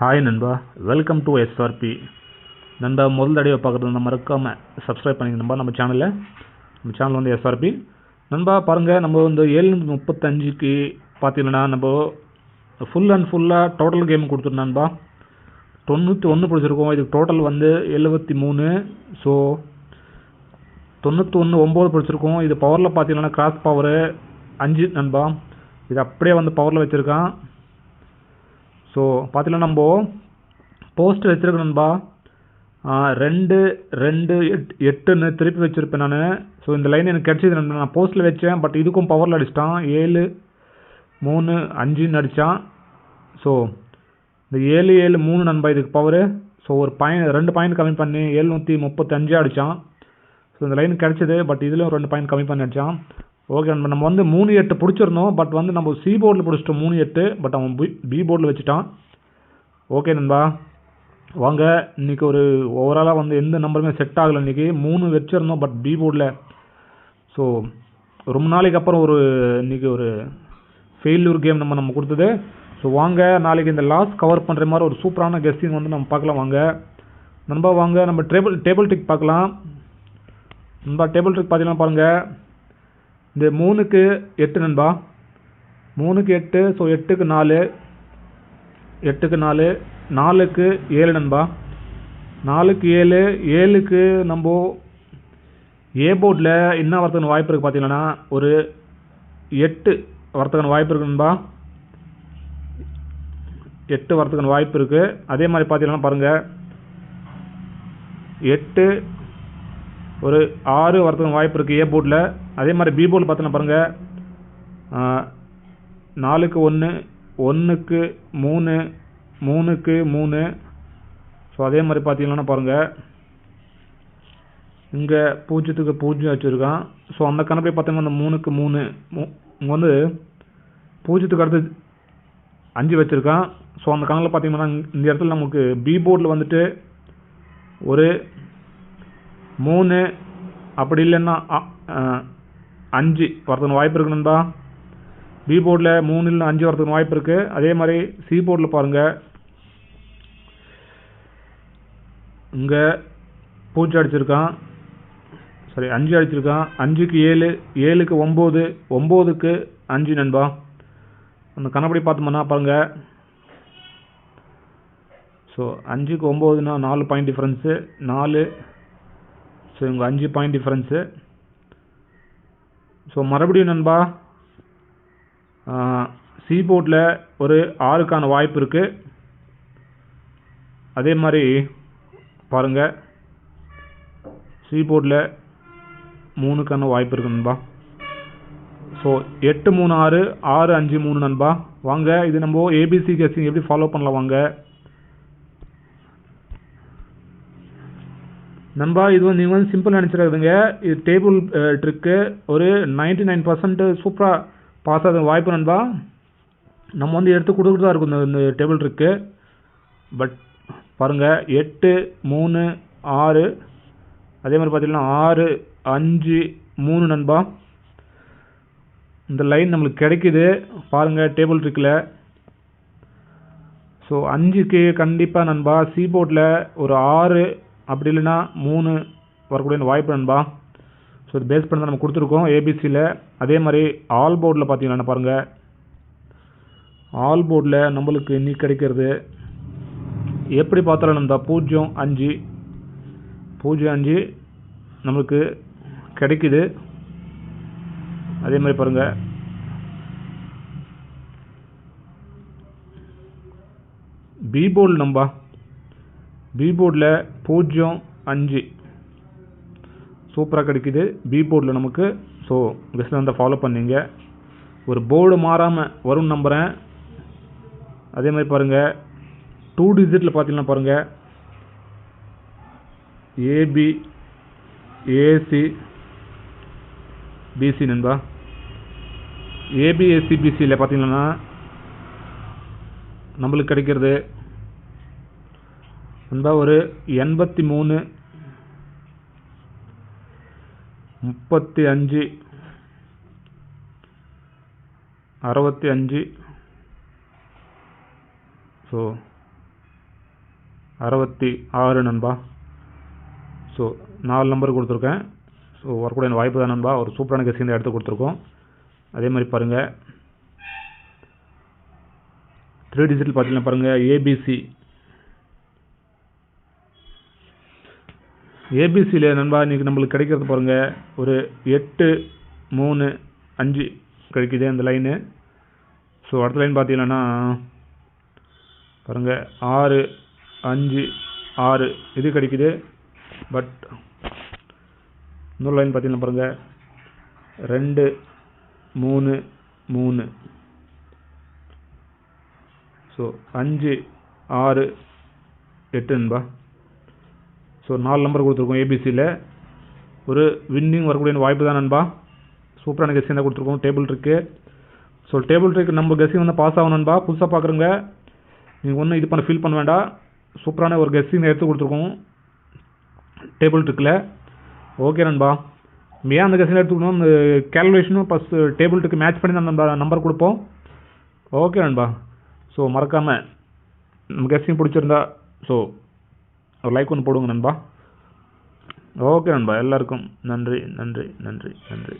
Hi நண்பா, welcome to SRP. நண்பா, முதல் தடவை பார்க்குறது மறக்காமல் சப்ஸ்கிரைப் பண்ணிங்க நண்பா. நம்ம சேனல் வந்து எஸ்ஆர்பி. நண்பா பாருங்கள், நம்ம வந்து 735க்கு பார்த்தீங்கன்னா நம்ம ஃபுல்லாக டோட்டல் கேம் கொடுத்துருந்தோம் நண்பா. 91 பிடிச்சிருக்கோம். இதுக்கு டோட்டல் வந்து 73. ஸோ 91 9 பிடிச்சிருக்கோம். இது பவரில் பார்த்தீங்கன்னா கிராஸ் பவரு 5 நண்பா. இது அப்படியே வந்து பவரில் வச்சுருக்கான். ஸோ பார்த்தீங்கன்னா நம்ம போஸ்ட் வச்சுருக்கேன் நண்பா. 2-2-8ன்னு திருப்பி வச்சுருப்பேன் நான். ஸோ இந்த லைன் எனக்கு கிடச்சிது நண்பா. நான் போஸ்ட்டில் வச்சேன், பட் இதுக்கும் பவரில் அடிச்சிட்டான். 7-3-5ன்னு அடித்தான். ஸோ இந்த 7-7-3 நண்பா இதுக்கு பவரு. ஸோ ஒரு 2 பாயிண்ட் கம்மி பண்ணி 735 அடித்தான். ஸோ இந்த லைன் கிடச்சிது, பட் இதுலேயும் 2 பாயிண்ட் கம்மி பண்ணி அடித்தான். ஓகே நண்பா, நம்ம வந்து 3-8 பிடிச்சிருந்தோம். பட் வந்து நம்ம சி போர்டில் பிடிச்சிட்டோம் 3-8. பட் அவன் பி போர்டில் வச்சுட்டான். ஓகே நண்பா, வாங்க இன்றைக்கி ஒரு ஓவராலாக வந்து எந்த நம்பருமே செட் ஆகலை. இன்றைக்கி 3 வச்சுருந்தோம், பட் பி போர்டில். ஸோ ரொம்ப நாளைக்கு அப்புறம் இன்றைக்கி ஒரு ஃபெயில்யூர் கேம் நம்ம கொடுத்தது. ஸோ வாங்க நாளைக்கு இந்த லாஸ் கவர் பண்ணுற மாதிரி ஒரு சூப்பரான கெஸ்டிங் வந்து நம்ம பார்க்கலாம். வாங்க நண்பா, வாங்க நம்ம டேபிள் ட்ரிக் பார்க்கலாம். நண்பா டேபிள் ட்ரிக் பார்த்தீங்கன்னா பாருங்கள், இந்த 3க்கு 8 நண்பா. 3க்கு 8. ஸோ 8க்கு 4, 4க்கு 7 நண்பா. 4க்கு 7, 7க்கு நம்ம ஏ போர்டில் என்ன வரத்துக்கான வாய்ப்பு இருக்குது பார்த்தீங்கன்னா ஒரு 8 வரத்துக்கான வாய்ப்பு இருக்குது நண்பா. 8 வரத்துக்கான வாய்ப்பு இருக்குது. அதே மாதிரி பார்த்தீங்கன்னா பாருங்கள், 8 ஒரு 6 வரத்துக்கான வாய்ப்பு இருக்குது ஏ போர்டில். அதே மாதிரி பி போர்டில் பார்த்தீங்கன்னா பாருங்கள், 4க்கு 1, 1க்கு 3, 3க்கு 3. ஸோ அதே மாதிரி பார்த்தீங்கன்னா பாருங்கள், இங்கே 0க்கு 0 வச்சுருக்கான். ஸோ அந்த கணப்பை பார்த்தீங்கன்னா அந்த 3க்கு 3 இங்கே வந்து 0க்கு அடுத்து 5 வச்சுருக்கான். ஸோ அந்த கணக்கில் பார்த்தீங்கன்னா இந்த இடத்துல நமக்கு பி போர்டில் வந்துட்டு ஒரு 3 அப்படி இல்லைன்னா 5 வரதுக்கு வாய்ப்பு இருக்கு நண்பா. பி போர்டில் 3 இல்லைன்னா 5 வரதுக்கு வாய்ப்பு இருக்குது. அதே மாதிரி சி போர்டில் பாருங்கள், இங்கே 0 அடிச்சிருக்கான், சரி 5 அடிச்சிருக்கான். 5க்கு 7, 7க்கு 9, 9க்கு 5 நண்பா. அந்த கணப்படி பார்த்தோம்னா பாருங்கள், ஸோ 5க்கு 9னா 4 பாயிண்ட் டிஃப்ரென்ஸு, 4. ஸோ இங்கே 5 பாயிண்ட் டிஃப்ரென்ஸு. ஸோ மறுபடியும் நண்பா சி போர்டில் ஒரு 6க்கான வாய்ப்பு இருக்குது. அதே மாதிரி பாருங்கள், சி போர்டில் 3க்கான வாய்ப்பு இருக்குது நண்பா. ஸோ 8-3-6, 6-5-3 நண்பா. வாங்க இது நம்ம ஏபிசி கெஸ்டிங் எப்படி ஃபாலோ பண்ணலாம் வாங்க நண்பா. இது வந்து நீங்கள் வந்து சிம்பிள் நினச்சிடாதுங்க. இது டேபிள் ட்ரிக்கு ஒரு 99% சூப்பராக பாஸ் ஆக வாய்ப்பு நண்பா. நம்ம வந்து எடுத்து கொடுத்துட்டு தான் இருக்கும் இந்த டேபிள் ட்ரிக்கு. பட் பாருங்கள், 8-3-6, அதே மாதிரி பார்த்தீங்கன்னா 6-5-3 நண்பா. இந்த லைன் நம்மளுக்கு கிடைக்குது பாருங்கள் டேபிள் ட்ரிக்கில். ஸோ 5க்கு கண்டிப்பாக நண்பா சி போர்டில் ஒரு 6 அப்படி இல்லைன்னா 3 வரக்கூடிய வாய்ப்பு நண்பா. ஸோ இது பேஸ் பண்ணி தான் நம்ம கொடுத்துருக்கோம் ஏபிசியில். அதே மாதிரி ஆல் போர்டில் பார்த்தீங்கன்னா பாருங்கள், ஆல் போர்டில் நம்மளுக்கு இன்னைக்கு கிடைக்கிறது எப்படி பார்த்தாலும் நண்பா 0-5 நம்மளுக்கு கிடைக்குது. அதே மாதிரி பாருங்கள், பி போர்டில் நண்பா, பி போர்டில் 0-5 சூப்பராக கிடைக்குது பி போர்டில் நமக்கு. ஸோ பெஸ்ட் வந்து ஃபாலோ பண்ணிங்க, ஒரு போர்டு மாறாமல் வரும்னு நம்புகிறேன். அதே மாதிரி பாருங்கள் 2 டிஜிட்டில் பார்த்தீங்கன்னா பாருங்கள், ஏபி ஏசி பிசி நண்பா. ஏபிஎஸ்சி பிசியில் பார்த்தீங்கன்னா நம்மளுக்கு கிடைக்கிறது நண்பா ஒரு 83, 35, 65. ஸோ 66 நண்பா. ஸோ 4 நம்பர் கொடுத்துருக்கேன். ஸோ வரக்கூடிய வாய்ப்பு தான் நண்பா. ஒரு சூப்பரான கெஸ்ஸிங் தான் எடுத்து கொடுத்துருக்கோம். அதே மாதிரி பாருங்கள் 3 டிஜிட்டல் பார்த்தீங்கன்னா பாருங்கள் ஏபிசியில் நண்பா இன்றைக்கி நம்மளுக்கு கிடைக்கிறது பாருங்கள் ஒரு 8 3 5 கிடைக்குது அந்த லைனு. ஸோ அடுத்த லைன் பார்த்தீங்கன்னா பாருங்கள் 6 5 6 இது கிடைக்குது. பட் இன்னொரு லைன் பார்த்தீங்கன்னா பாருங்கள் 2 3 3. ஸோ 5 6 8 நண்பா. ஸோ 4 நம்பர் கொடுத்துருக்கோம் ஏபிசியில். ஒரு வின்னிங் வரக்கூடிய வாய்ப்பு தான் நண்பா. சூப்பரான கெஸ்ஸிங் தான் கொடுத்துருக்கோம் table trick. So table trick நம்ம கெஸ்ஸிங் வந்து பாஸ் ஆகும் நண்பா. புதுசாக பார்க்குறங்க நீங்கள் ஒன்றும் இது ஃபீல் பண்ண வேண்டாம். சூப்பரான ஒரு கெஸ்ஸிங் எடுத்து கொடுத்துருக்கோம் டேபிள் ட்ரிக்கில். ஓகே நண்பா. ஏன் அந்த கெஸ்ஸிங் எடுத்துக்கணும், இந்த கேல்குலேஷனும் ப்ளஸ் டேபிள் ட்ரிக் மேட்ச் பண்ணி நம்ம நம்பர் கொடுப்போம். ஓகே நண்பா. ஸோ மறக்காமல் நம்ம கெஸ்ஸிங் பிடிச்சிருந்தா ஸோ ஒரு லைக் ஒன்று போடுங்க நண்பா. ஓகே நண்பா. எல்லாருக்கும் நன்றி நன்றி நன்றி நன்றி.